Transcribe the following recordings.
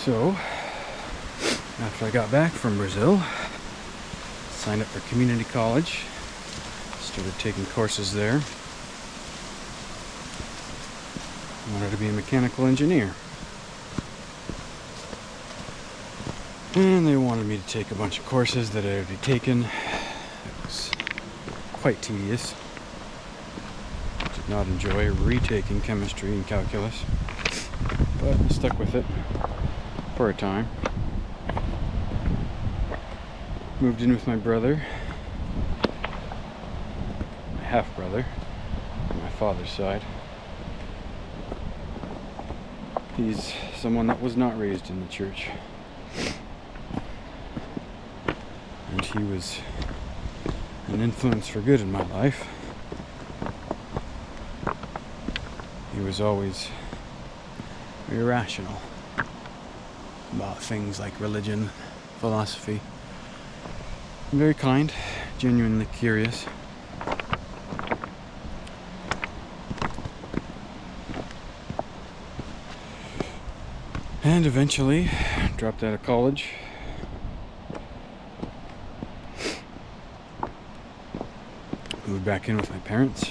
So, after I got back from Brazil, signed up for community college, started taking courses there. I wanted to be a mechanical engineer. And they wanted me to take a bunch of courses that I had already taken. It was quite tedious. Did not enjoy retaking chemistry and calculus, but I stuck with it for a time. Moved in with my brother, my half-brother, on my father's side. He's someone that was not raised in the church. And he was an influence for good in my life. He was always very rational about things like religion, philosophy. Very kind, genuinely curious. And eventually dropped out of college. Moved back in with my parents.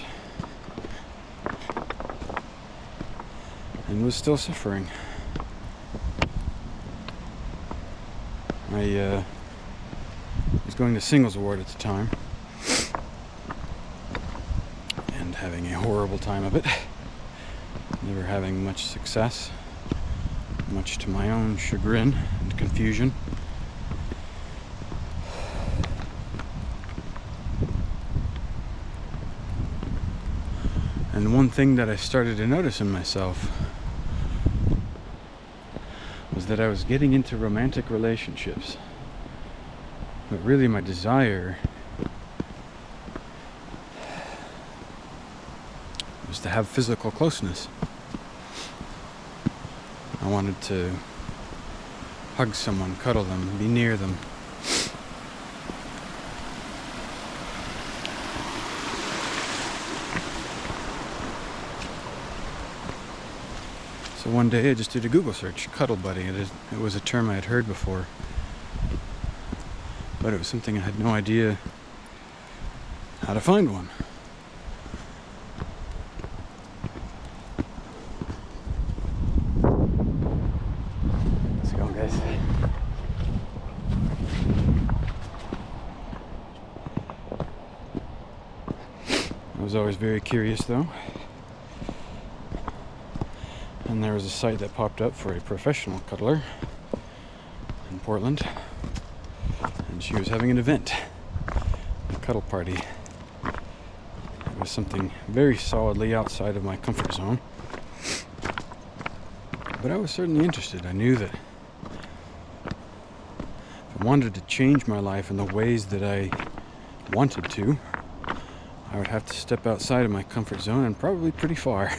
And was still suffering. I was going to singles ward at the time and having a horrible time of it. Never having much success, much to my own chagrin and confusion. And one thing that I started to notice in myself was that I was getting into romantic relationships. But really my desire was to have physical closeness. I wanted to hug someone, cuddle them, be near them. So one day I just did a Google search, cuddle buddy. It was a term I had heard before, but it was something I had no idea how to find one. Let's go, guys. I was always very curious though. And there was a site that popped up for a professional cuddler in Portland, and she was having an event, a cuddle party. It was something very solidly outside of my comfort zone, but I was certainly interested. I knew that if I wanted to change my life in the ways that I wanted to, I would have to step outside of my comfort zone, and probably pretty far.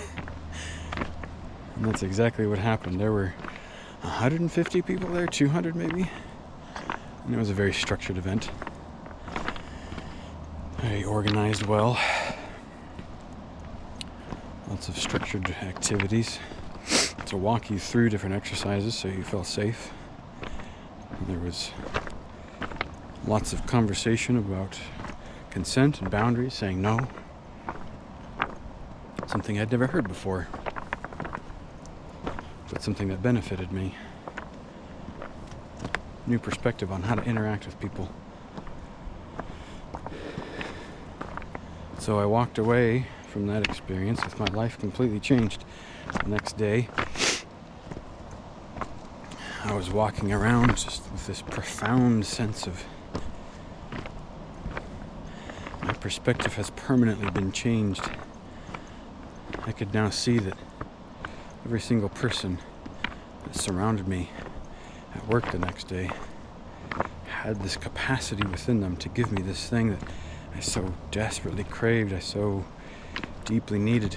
And that's exactly what happened. There were 150 people there, 200 maybe. And it was a very structured event. Very organized well. Lots of structured activities to walk you through different exercises so you felt safe. And there was lots of conversation about consent and boundaries, saying no. Something I'd never heard before, but something that benefited me. New perspective on how to interact with people. So I walked away from that experience with my life completely changed. The next day, I was walking around just with this profound sense of my perspective has permanently been changed. I could now see that every single person that surrounded me at work the next day had this capacity within them to give me this thing that I so desperately craved, I so deeply needed,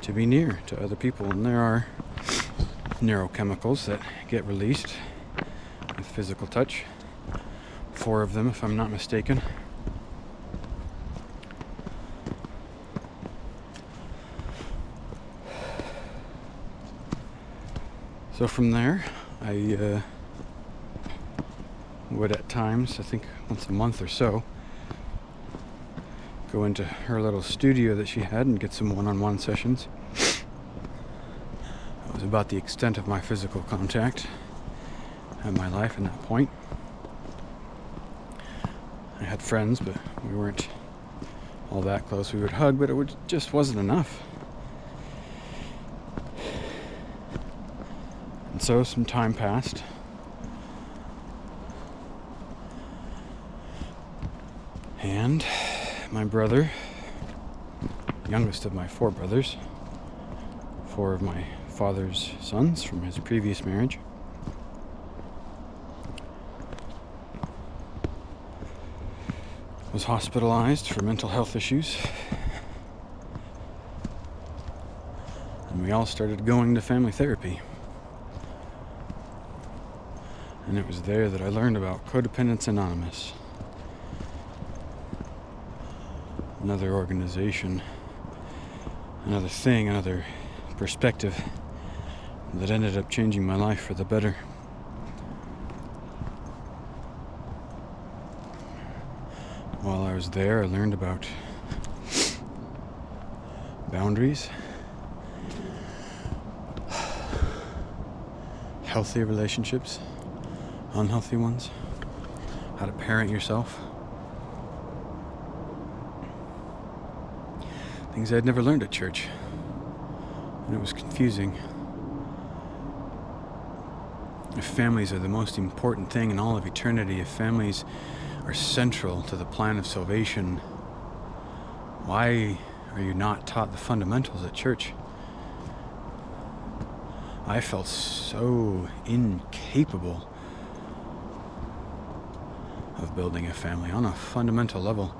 to be near to other people. And there are neurochemicals that get released with physical touch. 4 of them, if I'm not mistaken. So from there, I would at times, I think once a month or so, go into her little studio that she had and get some one-on-one sessions. It was about the extent of my physical contact in my life at that point. I had friends, but we weren't all that close. We would hug, but it just wasn't enough. And so some time passed. And my brother, youngest of my 4 brothers, 4 of my father's sons from his previous marriage, was hospitalized for mental health issues. And we all started going to family therapy. And it was there that I learned about Codependence Anonymous. Another organization, another thing, another perspective that ended up changing my life for the better. While I was there, I learned about boundaries, healthy relationships, unhealthy ones, how to parent yourself. Things I'd never learned at church, and it was confusing. If families are the most important thing in all of eternity, if families are central to the plan of salvation, why are you not taught the fundamentals at church? I felt so incapable of building a family on a fundamental level.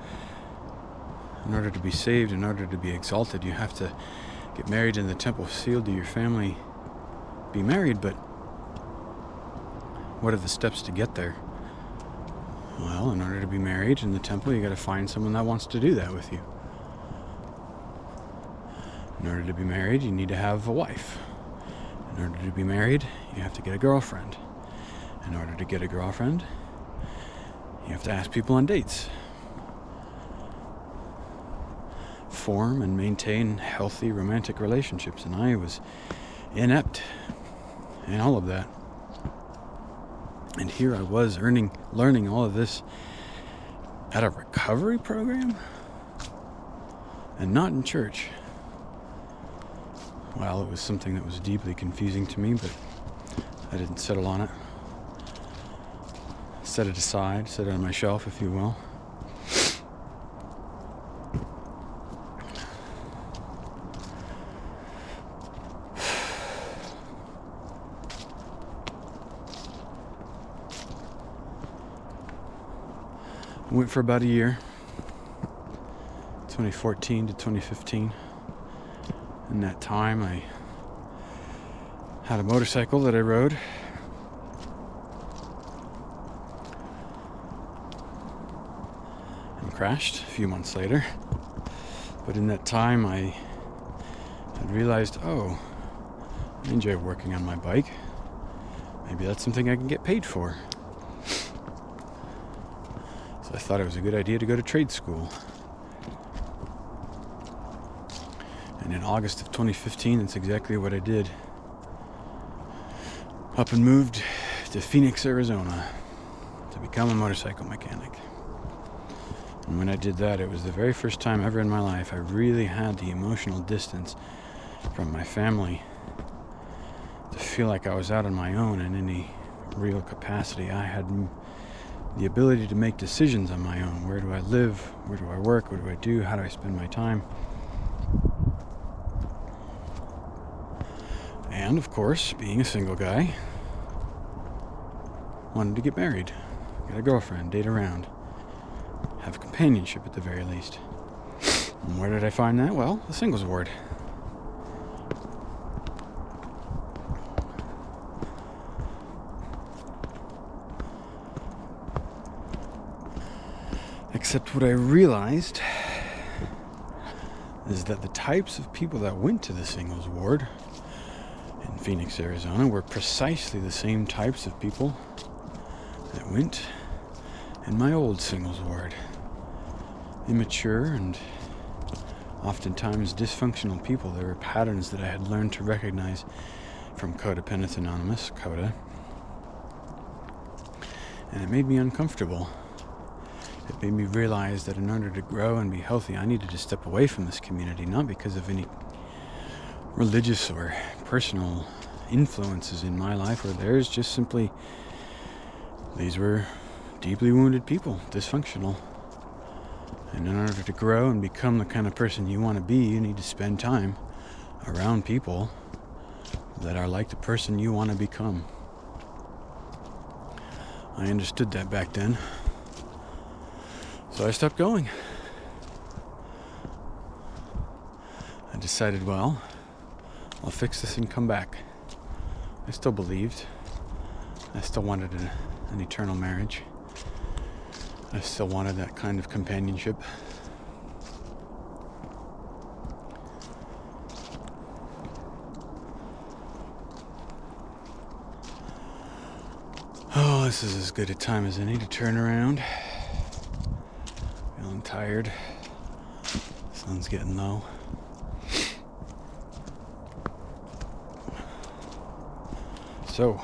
In order to be saved, in order to be exalted, you have to get married in the temple, sealed to your family, be married, but what are the steps to get there? Well, in order to be married in the temple, you got to find someone that wants to do that with you. In order to be married, you need to have a wife. In order to be married, you have to get a girlfriend. In order to get a girlfriend, you have to ask people on dates. Form and maintain healthy romantic relationships, and I was inept in all of that. And here I was learning all of this at a recovery program and not in church. Well, it was something that was deeply confusing to me, but I didn't settle on it. Set it aside, set it on my shelf, if you will. I went for about a year, 2014 to 2015. In that time, I had a motorcycle that I rode. And crashed a few months later. But in that time, I had realized, I enjoy working on my bike. Maybe that's something I can get paid for. So I thought it was a good idea to go to trade school. And in August of 2015, that's exactly what I did. Up and moved to Phoenix, Arizona to become a motorcycle mechanic. And when I did that, it was the very first time ever in my life I really had the emotional distance from my family to feel like I was out on my own in any real capacity. I had the ability to make decisions on my own. Where do I live? Where do I work? What do I do? How do I spend my time? And of course, being a single guy, wanted to get married, get a girlfriend, date around, have companionship at the very least. And where did I find that? Well, the singles ward. Except what I realized is that the types of people that went to the singles ward in Phoenix, Arizona, were precisely the same types of people that went in my old singles ward. Immature and oftentimes dysfunctional people. There were patterns that I had learned to recognize from Codependence Anonymous, CODA. And it made me uncomfortable. It made me realize that in order to grow and be healthy, I needed to step away from this community, not because of any religious or personal influences in my life or theirs, just simply these were deeply wounded people, dysfunctional. And in order to grow and become the kind of person you want to be, you need to spend time around people that are like the person you want to become. I understood that back then. So I stopped going. I decided, well, I'll fix this and come back. I still believed. I still wanted an eternal marriage. I still wanted that kind of companionship. Oh, this is as good a time as any to turn around. Feeling tired. Sun's getting low. So,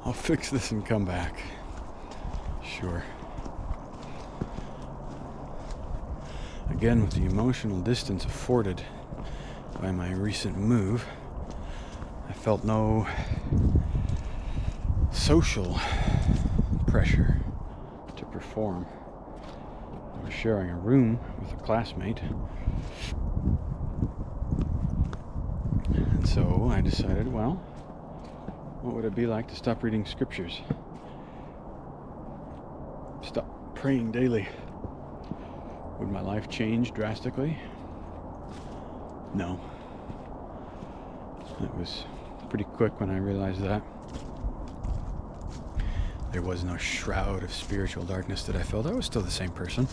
I'll fix this and come back. Sure. Again, with the emotional distance afforded by my recent move, I felt no social pressure to perform. I was sharing a room with a classmate, and so I decided, well, what would it be like to stop reading scriptures? Stop praying daily? Would my life change drastically? No. It was pretty quick when I realized that. There was no shroud of spiritual darkness that I felt. I was still the same person.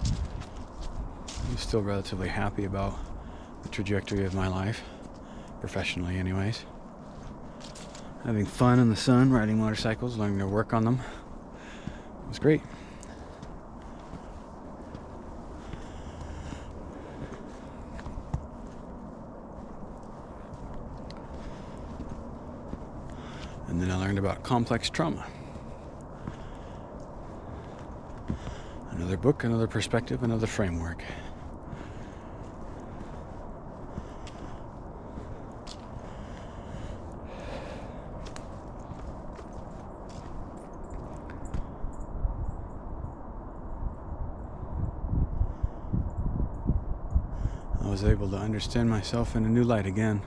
I was still relatively happy about the trajectory of my life, professionally anyways. Having fun in the sun, riding motorcycles, learning to work on them. It was great. And then I learned about complex trauma. Another book, another perspective, another framework. I was able to understand myself in a new light again.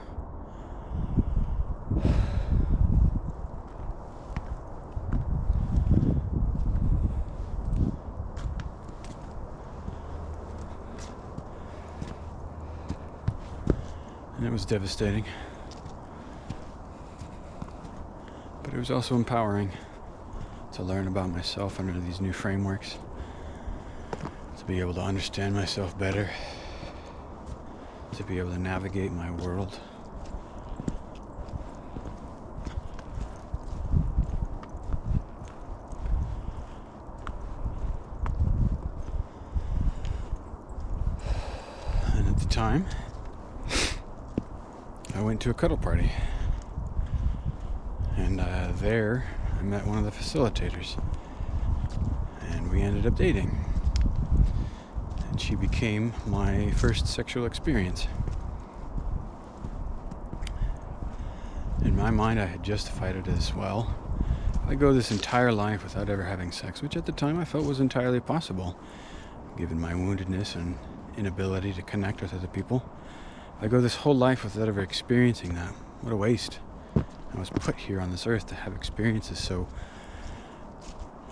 And it was devastating. But it was also empowering to learn about myself under these new frameworks, to be able to understand myself better, to be able to navigate my world. And at the time, I went to a cuddle party, and there I met one of the facilitators, and we ended up dating, and she became my first sexual experience. In my mind, I had justified it as, well, if I go this entire life without ever having sex, which at the time I felt was entirely possible, given my woundedness and inability to connect with other people, I go this whole life without ever experiencing that. What a waste. I was put here on this earth to have experiences, so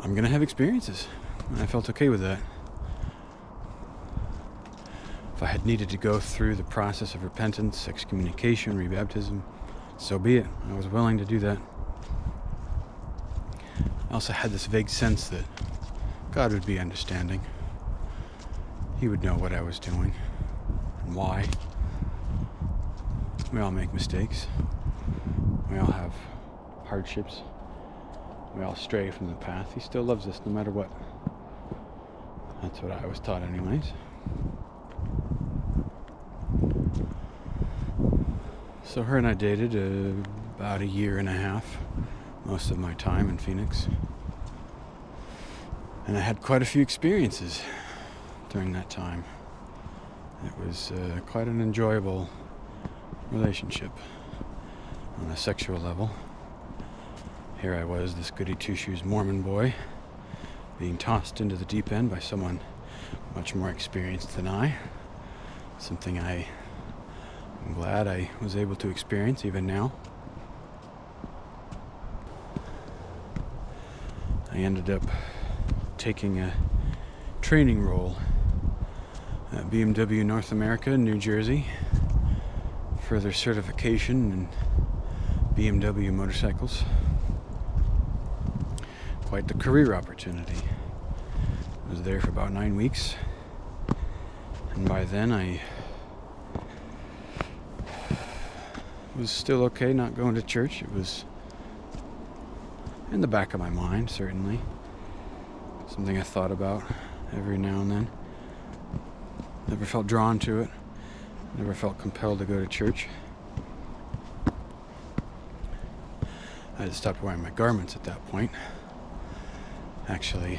I'm gonna have experiences. And I felt okay with that. If I had needed to go through the process of repentance, excommunication, rebaptism, so be it. I was willing to do that. I also had this vague sense that God would be understanding. He would know what I was doing and why. We all make mistakes. We all have hardships. We all stray from the path. He still loves us no matter what. That's what I was taught anyways. So her and I dated about a year and a half, most of my time in Phoenix. And I had quite a few experiences during that time. It was quite an enjoyable relationship on a sexual level. Here I was, this goody two-shoes Mormon boy, being tossed into the deep end by someone much more experienced than I. Something I'm glad I was able to experience even now. I ended up taking a training role at BMW North America in New Jersey, further certification in BMW motorcycles. Quite the career opportunity. I was there for about 9 weeks, and by then I was still okay not going to church. It was in the back of my mind, certainly. Something I thought about every now and then. Never felt drawn to it. Never felt compelled to go to church. I had stopped wearing my garments at that point. Actually,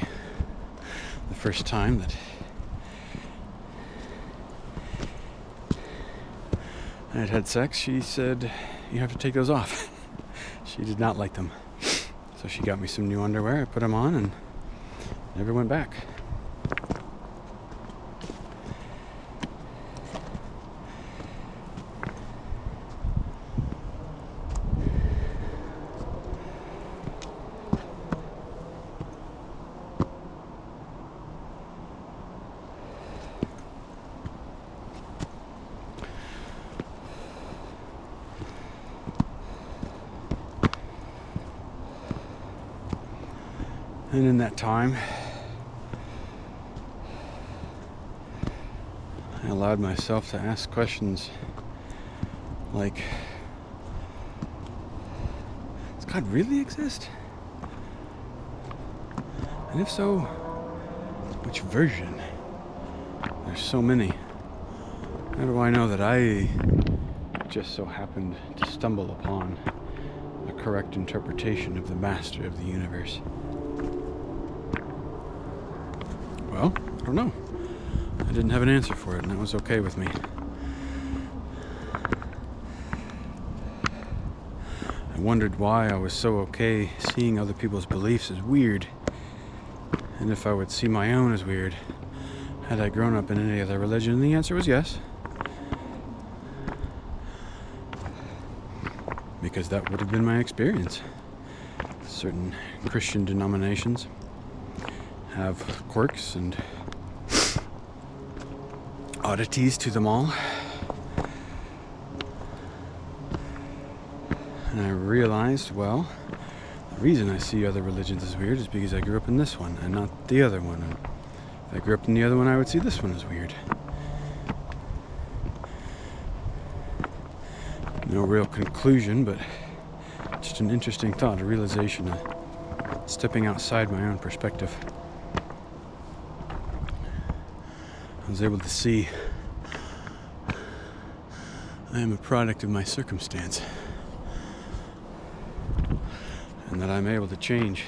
the first time that I had had sex, she said, "You have to take those off." She did not like them. So she got me some new underwear. I put them on and never went back. And in that time, I allowed myself to ask questions like, does God really exist? And if so, which version? There's so many. How do I know that I just so happened to stumble upon the correct interpretation of the master of the universe? Well, I don't know. I didn't have an answer for it, and that was okay with me. I wondered why I was so okay seeing other people's beliefs as weird, and if I would see my own as weird, had I grown up in any other religion. And the answer was yes. Because that would have been my experience. Certain Christian denominations have quirks and oddities to them all. And I realized, well, the reason I see other religions as weird is because I grew up in this one and not the other one. And if I grew up in the other one, I would see this one as weird. No real conclusion, but just an interesting thought, a realization, stepping outside my own perspective. I was able to see I am a product of my circumstance, and that I'm able to change.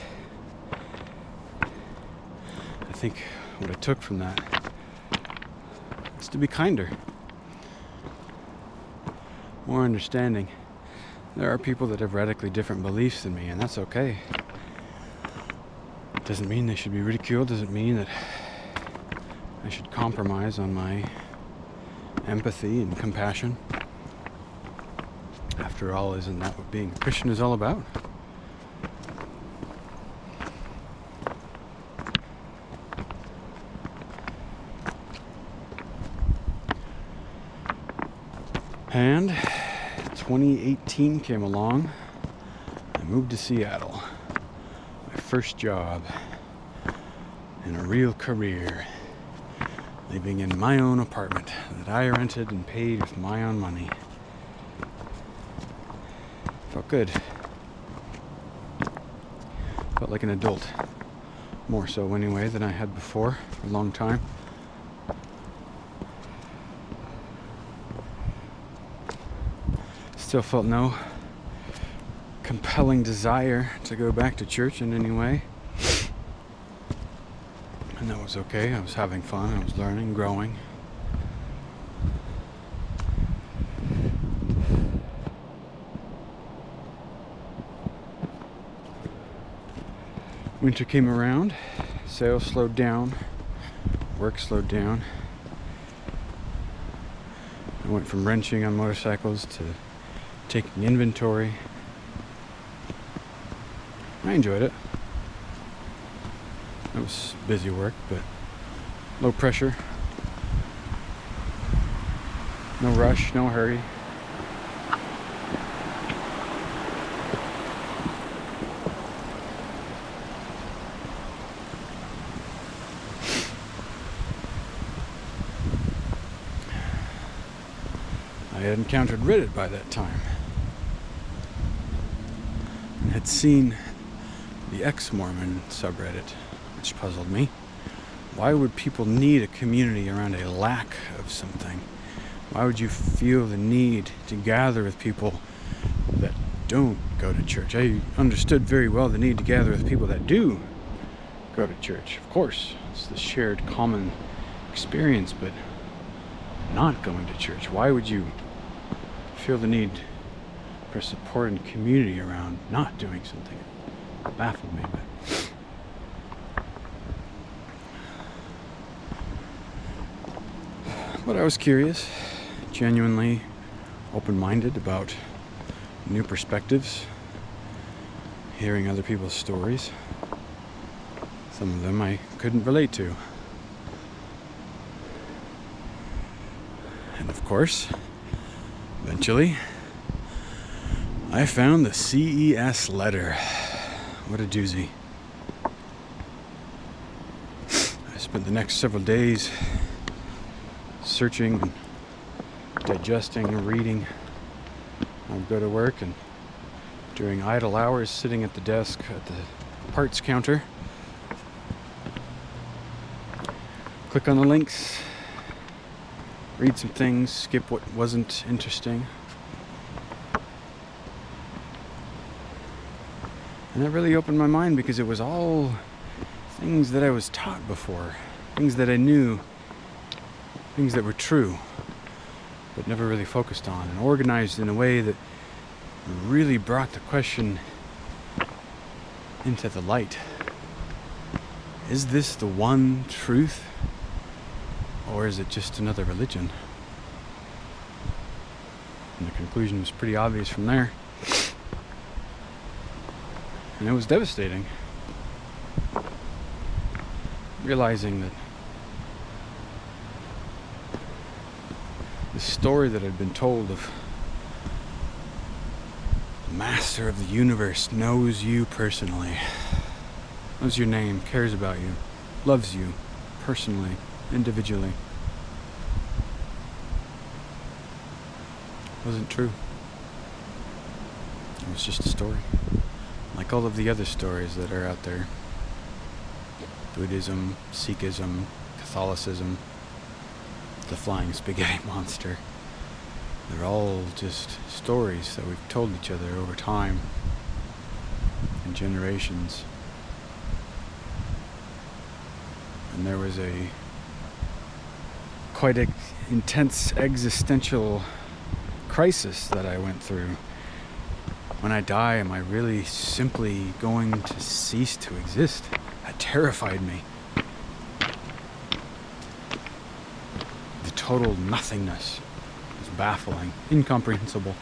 I think what I took from that is to be kinder, more understanding. There are people that have radically different beliefs than me, and that's okay. It doesn't mean they should be ridiculed, doesn't mean that I should compromise on my empathy and compassion. After all, isn't that what being a Christian is all about? And 2018 came along. I moved to Seattle. My first job in a real career. Living in my own apartment that I rented and paid with my own money. Felt good. Felt like an adult. More so anyway than I had before for a long time. Still felt no compelling desire to go back to church in any way. And that was okay. I was having fun. I was learning, growing. Winter came around. Sales slowed down. Work slowed down. I went from wrenching on motorcycles to taking inventory. I enjoyed it. It was busy work, but low pressure. No rush, no hurry. I had encountered Reddit by that time and had seen the ex-Mormon subreddit, which puzzled me. Why would people need a community around a lack of something? Why would you feel the need to gather with people that don't go to church? I understood very well the need to gather with people that do go to church. Of course, it's the shared common experience, but not going to church. Why would you feel the need for support and community around not doing something? It baffled me, but I was curious, genuinely open-minded about new perspectives, hearing other people's stories. Some of them I couldn't relate to. And of course, eventually, I found the CES letter. What a doozy. I spent the next several days searching and digesting and reading. I would go to work, and during idle hours sitting at the desk at the parts counter, click on the links, read some things, skip what wasn't interesting. And that really opened my mind, because it was all things that I was taught before, things that I knew, things that were true, but never really focused on, and organized in a way that really brought the question into the light. Is this the one truth? Or is it just another religion? And the conclusion was pretty obvious from there. And it was devastating. Realizing that the story that had been told of the master of the universe knows you personally, knows your name, cares about you, loves you personally, individually, wasn't true. It was just a story, like all of the other stories that are out there. Buddhism, Sikhism, Catholicism, the flying spaghetti monster. They're all just stories that we've told each other over time and generations. And there was a quite intense existential crisis that I went through. When I die, am I really simply going to cease to exist? That terrified me. The total nothingness was baffling, incomprehensible.